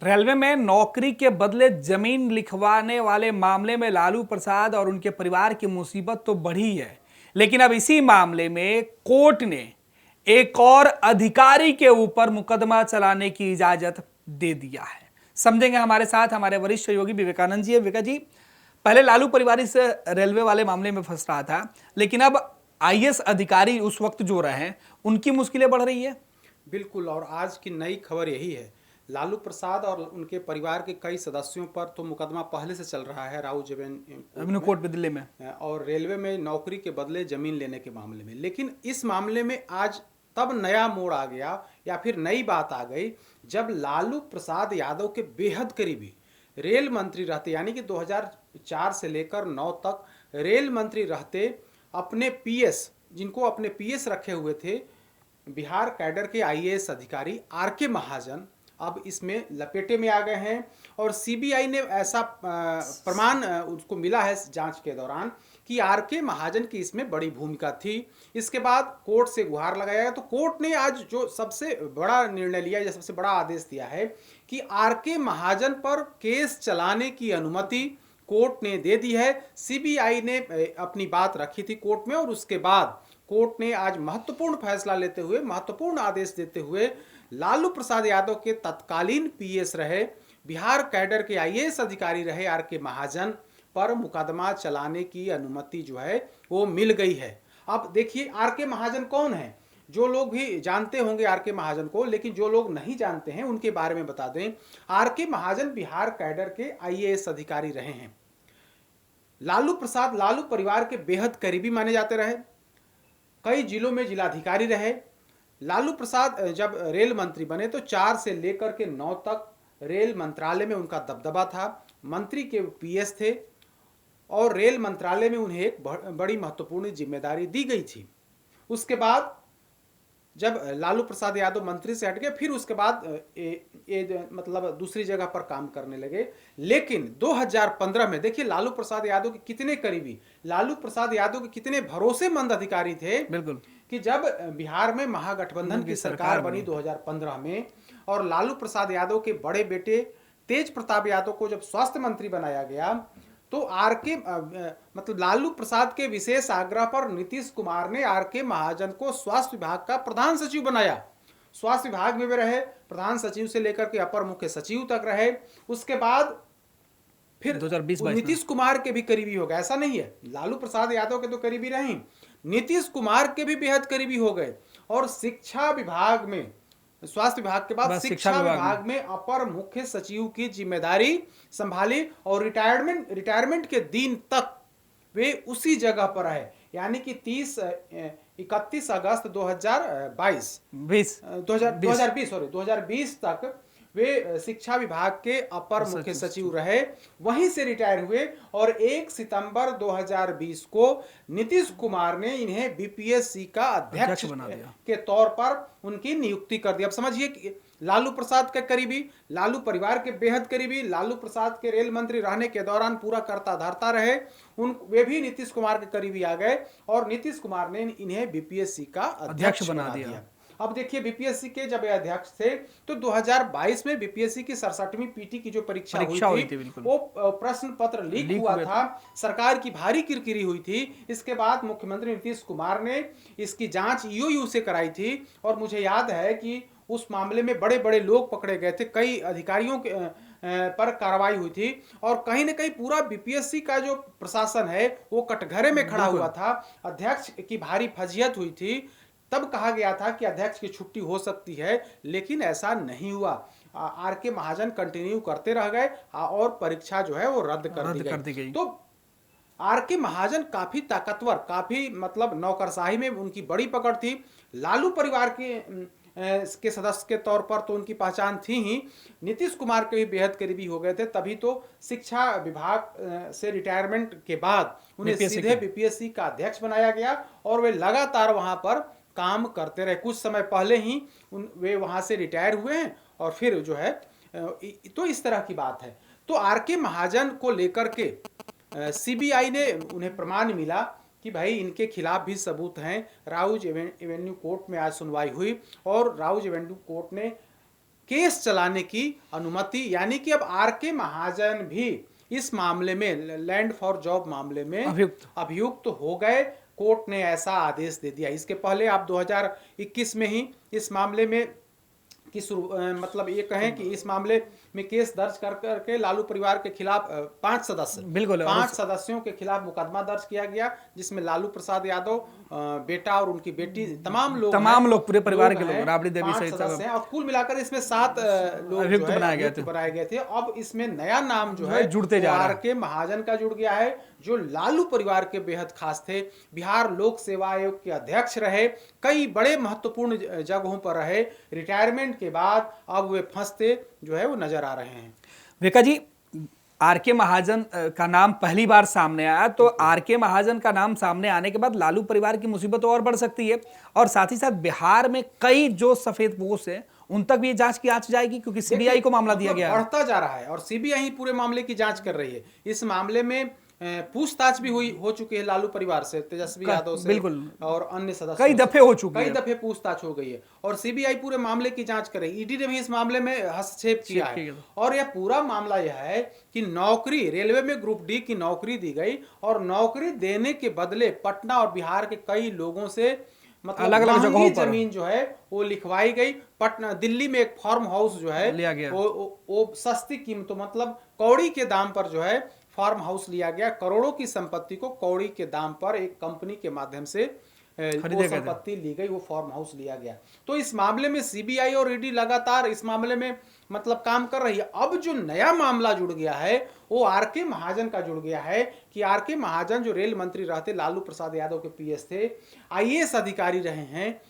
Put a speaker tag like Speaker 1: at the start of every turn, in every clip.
Speaker 1: Railway में नौकरी के बदले जमीन लिखवाने वाले मामले में लालू प्रसाद और उनके परिवार की मुसीबत तो बढ़ी है, लेकिन अब इसी मामले में कोर्ट ने एक और अधिकारी के ऊपर मुकदमा चलाने की इजाजत दे दिया है। समझेंगे हमारे साथ हमारे वरिष्ठ सहयोगी विवेकानंद जी। विवेका जी, पहले लालू परिवार इस रेलवे वाले मामले में फंस रहा था, लेकिन अब आईएएस अधिकारी उस वक्त जो रहे हैं उनकी मुश्किलें बढ़ रही है।
Speaker 2: बिल्कुल। और आज की नई खबर यही है, लालू प्रसाद और उनके परिवार के कई सदस्यों पर तो मुकदमा पहले से चल रहा है राउज
Speaker 1: एवेन्यू कोर्ट में दिल्ली में,
Speaker 2: और रेलवे में नौकरी के बदले जमीन लेने के मामले में। लेकिन इस मामले में आज तब नया मोड़ आ गया या फिर नई बात आ गई जब लालू प्रसाद यादव के बेहद करीबी रेल मंत्री रहते, यानी कि 2004 से लेकर 9 तक रेल मंत्री रहते, अपने पीएस, जिनको अपने पीएस रखे हुए थे, बिहार कैडर के आईएएस अधिकारी आरके महाजन अब इसमें लपेटे में आ गए हैं। और सीबीआई ने ऐसा प्रमाण उसको मिला है जांच के दौरान कि आरके महाजन की इसमें बड़ी भूमिका थी। इसके बाद कोर्ट से गुहार लगाया गया, तो कोर्ट ने आज जो सबसे बड़ा निर्णय लिया या सबसे बड़ा आदेश दिया है कि आरके महाजन पर केस चलाने की अनुमति कोर्ट ने दे दी है। सीबीआई ने अपनी बात रखी थी कोर्ट में और उसके बाद कोर्ट ने आज महत्वपूर्ण फैसला लेते हुए, महत्वपूर्ण आदेश देते हुए लालू प्रसाद यादव के तत्कालीन पीएस रहे, बिहार कैडर के आईएएस अधिकारी रहे आरके महाजन पर मुकदमा चलाने की अनुमति जो है वो मिल गई है। अब देखिए आरके महाजन कौन है, जो लोग भी जानते होंगे आरके महाजन को, लेकिन जो लोग नहीं जानते हैं उनके बारे में बता दें। आरके महाजन बिहार कैडर के आईएएस अधिकारी रहे हैं। लालू प्रसाद लालू परिवार के बेहद करीबी माने जाते रहे, कई जिलों में जिलाधिकारी रहे। लालू प्रसाद जब रेल मंत्री बने तो 4 से लेकर के 9 तक रेल मंत्रालय में उनका दबदबा था। मंत्री के पीएस थे और रेल मंत्रालय में उन्हें एक बड़ी महत्वपूर्ण जिम्मेदारी दी गई थी। उसके बाद जब लालू प्रसाद यादव मंत्री से हट गए, फिर उसके बाद मतलब दूसरी जगह पर काम करने लगे। लेकिन 2015 में देखिए लालू प्रसाद यादव के कितने करीबी, लालू प्रसाद यादव के कितने भरोसेमंद अधिकारी थे।
Speaker 1: बिल्कुल,
Speaker 2: कि जब बिहार में महागठबंधन की सरकार बनी 2015 में और लालू प्रसाद यादव के बड़े बेटे तेज प्रताप यादव को जब स्वास्थ्य मंत्री बनाया गया, तो आरके मतलब लालू प्रसाद के विशेष आग्रह पर नीतीश कुमार ने आरके महाजन को स्वास्थ्य विभाग का प्रधान सचिव बनाया। स्वास्थ्य विभाग में वे रहे, प्रधान सचिव से लेकर के अपर मुख्य सचिव तक रहे। उसके बाद फिर
Speaker 1: 2020
Speaker 2: नीतीश कुमार के भी करीबी हो गए। ऐसा नहीं है, लालू प्रसाद यादव के तो करीबी रहे, नीतीश कुमार के भी बेहद करीबी हो गए। और शिक्षा विभाग में, स्वास्थ्य विभाग के बाद शिक्षा विभाग में अपर मुख्य सचिव की जिम्मेदारी संभाली और रिटायरमेंट के दिन तक वे उसी जगह पर रहे, यानी कि 31 अगस्त 2020 तक वे शिक्षा विभाग के अपर मुख्य सचिव रहे, वहीं से रिटायर हुए। और 1 सितंबर 2020 को नीतीश कुमार ने इन्हें बीपीएससी का अध्यक्ष बना दिया, के तौर पर उनकी नियुक्ति कर दी। अब समझिए कि लालू प्रसाद के करीबी, लालू परिवार के बेहद करीबी, लालू प्रसाद के रेल मंत्री रहने के दौरान पूरा करता धरता रहे, वे भी नीतीश कुमार के करीबी आ गए और नीतीश कुमार ने इन्हें बीपीएससी का अध्यक्ष बना दिया। अब देखिए बीपीएससी के जब अध्यक्ष थे तो 2022 में बीपीएससी की 67वीं पीटी की जो परीक्षा हुई थी वो प्रश्न पत्र लीक हुआ था, सरकार की भारी किरकिरी हुई थी। इसके बाद मुख्यमंत्री नीतीश कुमार ने इसकी जांच ईओयू से कराई थी और मुझे याद है कि उस मामले में बड़े बड़े लोग पकड़े गए थे, कई अधिकारियों के पर कार्रवाई हुई थी और कहीं ना कहीं पूरा बीपीएससी का जो प्रशासन है वो कटघरे में खड़ा हुआ था। अध्यक्ष की भारी फजीहत हुई थी, तब कहा गया था कि अध्यक्ष की छुट्टी हो सकती है, लेकिन ऐसा नहीं हुआ। आरके महाजन कंटिन्यू करते रह गए और परीक्षा जो है वो रद्द कर दी गई। तो आरके महाजन काफी ताकतवर, काफी मतलब नौकरशाही में उनकी बड़ी पकड़ थी। लालू परिवार के सदस्य के तौर पर तो उनकी पहचान थी ही, नीतीश कुमार के भी बेहद करीबी हो गए थे। तभी तो शिक्षा विभाग से रिटायरमेंट के बाद उन्हें सीधे बीपीएससी का अध्यक्ष बनाया गया और वे लगातार वहां पर काम करते रहे। कुछ समय पहले ही वे वहां से रिटायर हुए हैं और फिर जो है तो इस तरह की बात है। तो आरके महाजन को लेकर के सीबीआई ने उन्हें प्रमाण मिला कि भाई इनके खिलाफ भी सबूत हैं। राउज एवेन्यू कोर्ट में आज सुनवाई हुई और राउज एवेन्यू कोर्ट ने केस चलाने की अनुमति, यानी कि अब आर के महाजन भी इस मामले में, लैंड फॉर जॉब मामले में अभियुक्त हो गए। कोर्ट ने ऐसा आदेश दे दिया। इसके पहले आप 2021 में ही इस मामले में मतलब ये कहें कि इस मामले में केस दर्ज कर करके लालू परिवार के खिलाफ 5 सदस्यों के खिलाफ मुकदमा दर्ज किया गया, जिसमें लालू प्रसाद यादव, बेटा और उनकी बेटी, तमाम लोग
Speaker 1: पूरे परिवार के लोग, राबड़ी देवी
Speaker 2: सहित सदस्य हैं, और कुल मिलाकर इसमें 7 लोग बनाए गए थे। अब इसमें नया नाम जो है जुड़ते जा रहा है, के महाजन का जुड़ गया है, जो लालू परिवार के बेहद खास थे। बिहार लोक सेवा आयोग के अध्यक्ष रहे, कई बड़े महत्वपूर्ण जगहों पर रहे। रिटायरमेंट के बाद अब वे फंसते जो है वो नजर आ रहे हैं।
Speaker 1: विका जी, आर के महाजन का नाम पहली बार सामने आया, तो आर के महाजन का नाम सामने आने के बाद लालू परिवार की मुसीबत और बढ़ सकती है, और साथ ही साथ बिहार में कई जो सफेदपोश हैं उन तक भी ये जांच की आंच जाएगी, क्योंकि सीबीआई को मामला दिया गया है,
Speaker 2: बढ़ता जा रहा है और सीबीआई पूरे मामले की जांच कर रही है। इस मामले में पूछताछ भी हो चुकी है लालू परिवार से, तेजस्वी यादव से, बिल्कुल, और अन्य सदस्यों
Speaker 1: कई दफे हो चुकी है,
Speaker 2: कई दफे पूछताछ हो गई है, और सीबीआई पूरे मामले की जांच कर रही है। ईडी ने भी इस मामले में हस्तक्षेप किया है, और यह पूरा मामला यह है कि नौकरी, रेलवे में ग्रुप डी की नौकरी दी गई, और नौकरी देने के बदले पटना और बिहार के कई लोगों से मतलब अलग अलग जगहों पर जमीन जो है वो लिखवाई गई। पटना, दिल्ली में एक फार्म हाउस जो है लिया गया, वो सस्ती कीमतों, मतलब कौड़ी के दाम पर जो है फार्म हाउस लिया गया। करोड़ों की संपत्ति को कौड़ी के दाम पर एक कंपनी के माध्यम से वो संपत्ति ली गई, वो फार्म हाउस लिया गया। तो इस मामले में सीबीआई और ईडी लगातार इस मामले में मतलब काम कर रही है। अब जो नया मामला जुड़ गया है वो आर के महाजन का जुड़ गया है, कि आर के महाजन जो रेल मंत्री रहते, लालू प्रसाद यादव के पीएस थे, आईएएस अधिकारी रहे हैं,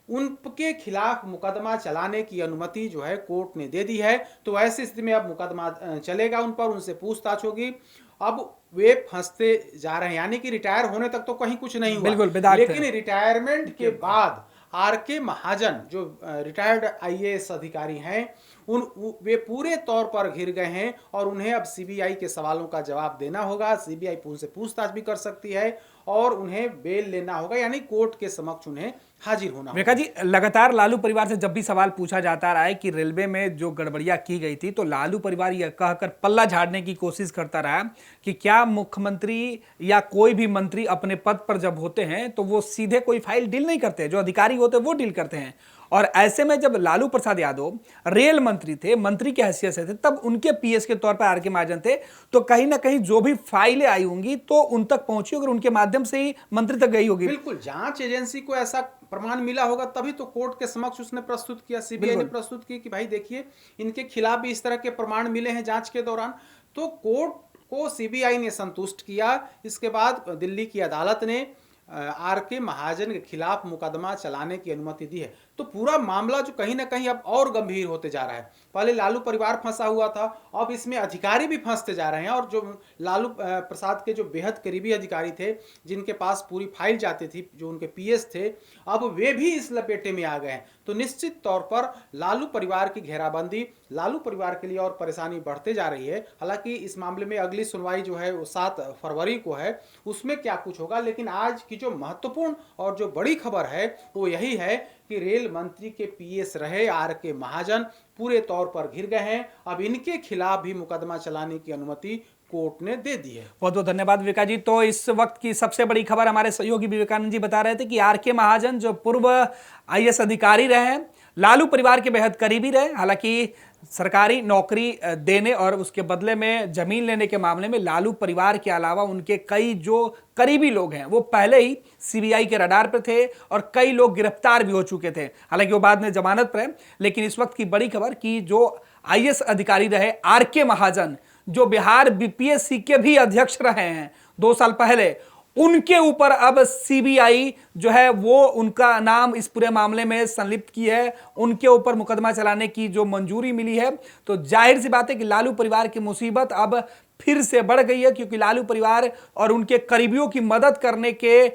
Speaker 2: उनके खिलाफ मुकदमा चलाने की अनुमति जो है कोर्ट ने दे दी है। तो ऐसी स्थिति में अब मुकदमा चलेगा उन पर, उनसे पूछताछ होगी। अब वे फंसते जा रहे हैं, यानी कि रिटायर होने तक तो कहीं कुछ नहीं हुआ, लेकिन रिटायरमेंट के बाद आर के महाजन जो रिटायर्ड आईएएस अधिकारी हैं, वे पूरे तौर पर घिर गए हैं, और उन्हें अब सीबीआई के सवालों का जवाब देना होगा। सीबीआई उनसे पूछताछ भी कर सकती है, और उन्हें बेल लेना होगा, यानी कोर्ट के समक्ष उन्हें हाजिर होना होगा।
Speaker 1: रेखा जी, लगातार लालू परिवार से जब भी सवाल पूछा जाता रहा है कि रेलवे में जो गड़बड़ियां की गई थी, तो लालू परिवार यह कहकर पल्ला झाड़ने की कोशिश करता रहा कि क्या मुख्यमंत्री या कोई भी मंत्री अपने पद पर जब होते हैं तो वो सीधे कोई फाइल डील नहीं करते, जो अधिकारी होते हैं वो डील करते हैं। और ऐसे में जब लालू प्रसाद यादव रेल मंत्री थे, मंत्री की हैसियत से थे, तब उनके पीएस के तौर पर आर के महाजन थे, तो कहीं ना कहीं जो भी फाइलें आई होंगी तो उन तक पहुंची होगी, उनके माध्यम से ही मंत्री तक गई होगी।
Speaker 2: बिल्कुल, जांच एजेंसी को ऐसा प्रमाण मिला होगा तभी तो कोर्ट के समक्ष उसने प्रस्तुत किया, सीबीआई ने प्रस्तुत की कि भाई देखिए इनके खिलाफ भी इस तरह के प्रमाण मिले हैं जांच के दौरान। तो कोर्ट को सीबीआई ने संतुष्ट किया। इसके बाद दिल्ली की अदालत ने आर के महाजन के खिलाफ मुकदमा चलाने की अनुमति दी है। तो पूरा मामला जो कहीं ना कहीं अब और गंभीर होते जा रहा है। पहले लालू परिवार फंसा हुआ था, अब इसमें अधिकारी भी फंसते जा रहे हैं, और जो लालू प्रसाद के जो बेहद करीबी अधिकारी थे, जिनके पास पूरी फाइल जाती थी, जो उनके पीएस थे, अब वे भी इस लपेटे में आ गए हैं। तो निश्चित तौर पर लालू परिवार की घेराबंदी लालू परिवार के लिए और परेशानी बढ़ते जा रही है। हालांकि इस मामले में अगली सुनवाई जो है वो 7 फरवरी को है, उसमें क्या कुछ होगा। लेकिन आज की जो महत्वपूर्ण और जो बड़ी खबर है वो यही है कि रेल मंत्री के पीएस रहे आर के महाजन पूरे तौर पर घिर गए हैं। अब इनके खिलाफ भी मुकदमा चलाने की अनुमति कोर्ट ने दे दी है।
Speaker 1: बहुत बहुत धन्यवाद विका जी। तो इस वक्त की सबसे बड़ी खबर हमारे सहयोगी विवेकानंद जी बता रहे थे कि आर के महाजन जो पूर्व आईएएस अधिकारी रहे हैं, लालू परिवार के बेहद करीबी रहे, हालांकि सरकारी नौकरी देने और उसके बदले में जमीन लेने के मामले में लालू परिवार के अलावा उनके कई जो करीबी लोग हैं वो पहले ही सीबीआई के रडार पर थे, और कई लोग गिरफ्तार भी हो चुके थे। हालांकि वो बाद में जमानत पर हैं। लेकिन इस वक्त की बड़ी खबर कि जो आईएएस अधिकारी रहे आर के महाजन, जो बिहार बीपीएससी के भी अध्यक्ष रहे हैं 2 साल पहले, उनके ऊपर अब सीबीआई जो है वो उनका नाम इस पूरे मामले में संलिप्त की है, उनके ऊपर मुकदमा चलाने की जो मंजूरी मिली है। तो जाहिर सी बात है कि लालू परिवार की मुसीबत अब फिर से बढ़ गई है, क्योंकि लालू परिवार और उनके करीबियों की मदद करने के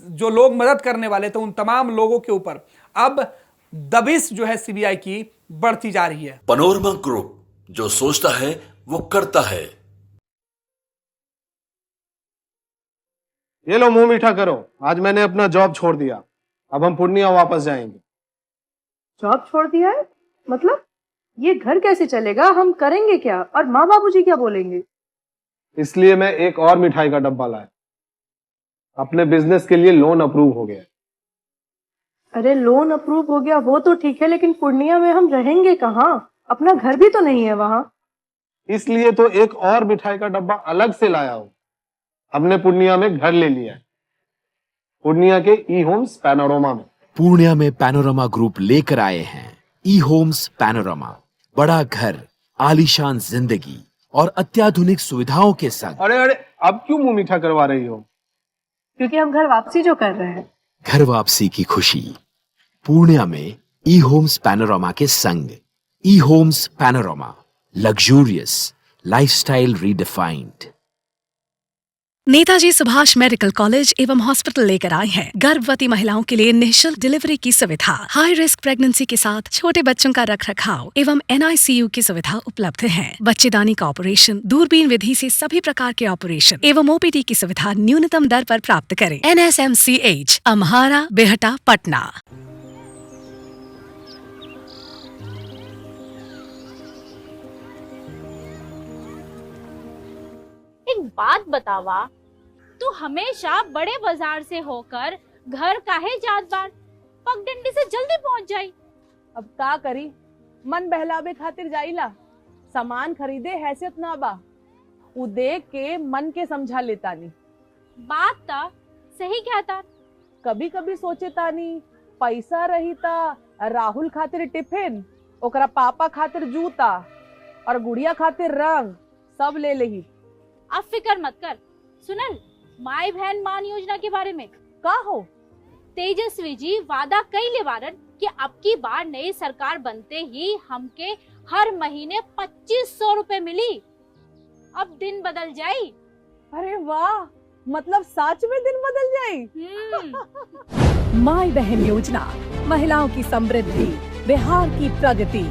Speaker 1: जो लोग मदद करने वाले थे, उन तमाम लोगों के ऊपर अब दबिश जो है सीबीआई की बढ़ती जा रही है।
Speaker 3: पैनोरमा ग्रुप, जो सोचता है वो करता है।
Speaker 4: ये लो मुंह मीठा करो, आज मैंने अपना जॉब छोड़ दिया, अब हम पूर्णिया वापस जाएंगे।
Speaker 5: जॉब छोड़ दिया है? मतलब ये घर कैसे चलेगा? हम करेंगे क्या? और माँ बाबूजी क्या बोलेंगे?
Speaker 4: इसलिए मैं एक और मिठाई का डब्बा लाया। अपने बिजनेस के लिए लोन अप्रूव हो गया।
Speaker 5: अरे लोन अप्रूव हो गया वो तो ठीक है, लेकिन पूर्णिया में हम रहेंगे कहाँ? अपना घर भी तो नहीं है वहाँ।
Speaker 4: इसलिए तो एक और मिठाई का डब्बा अलग से लाया हूं। हमने पूर्णिया में घर ले लिया है, पूर्णिया के ई होम्स पैनोरमा में।
Speaker 6: पूर्णिया में पैनोरमा ग्रुप लेकर आए हैं ई होम्स पैनोरमा। बड़ा घर, आलीशान जिंदगी और अत्याधुनिक सुविधाओं के संग।
Speaker 4: अरे अरे, अब क्यों मुंह मीठा करवा रही हो?
Speaker 5: क्योंकि हम घर वापसी जो कर रहे हैं।
Speaker 6: घर वापसी की खुशी पूर्णिया में ई होम्स पैनोरमा के संग। E homes panorama, luxurious lifestyle redefined.
Speaker 7: Netaji Subhash medical college एवं हॉस्पिटल लेकर आए हैं गर्भवती महिलाओं के लिए निःशुल्क डिलीवरी की सुविधा। हाई रिस्क प्रेगनेंसी के साथ छोटे बच्चों का रखरखाव एवं NICU की सुविधा उपलब्ध है। बच्चेदानी का ऑपरेशन, दूरबीन विधि से सभी प्रकार के ऑपरेशन एवं OPD की सुविधा न्यूनतम दर पर प्राप्त करें। NSMCH, अम्हारा, बेहटा, पटना।
Speaker 8: एक बात बतावा, तू हमेशा बड़े बाजार से होकर घर काहे जात बार? पगडंडी से जल्दी पहुंच जाई।
Speaker 9: अब का करी, मन बहलावे खातिर जाइला। सामान खरीदे हैसियत ना बा, उ देख के मन के समझा लेतानी।
Speaker 8: बात ता सही कहता।
Speaker 9: कभी कभी सोचे तानी पैसा रही ता राहुल खातिर टिफिन, ओकरा पापा खातिर जूता और गुड़िया खातिर रंग सब ले लेही।
Speaker 8: अब फिकर मत कर। सुनल माई बहन मान योजना के बारे में
Speaker 9: का हो?
Speaker 8: तेजस्वी जी वादा कइले बारन कि अब की बार नई सरकार बनते ही हमके हर महीने 2500 रुपए मिली। अब दिन बदल जाई।
Speaker 9: अरे वाह, मतलब सच में दिन बदल जाई।
Speaker 10: माई बहन योजना, महिलाओं की समृद्धि, बिहार की प्रगति।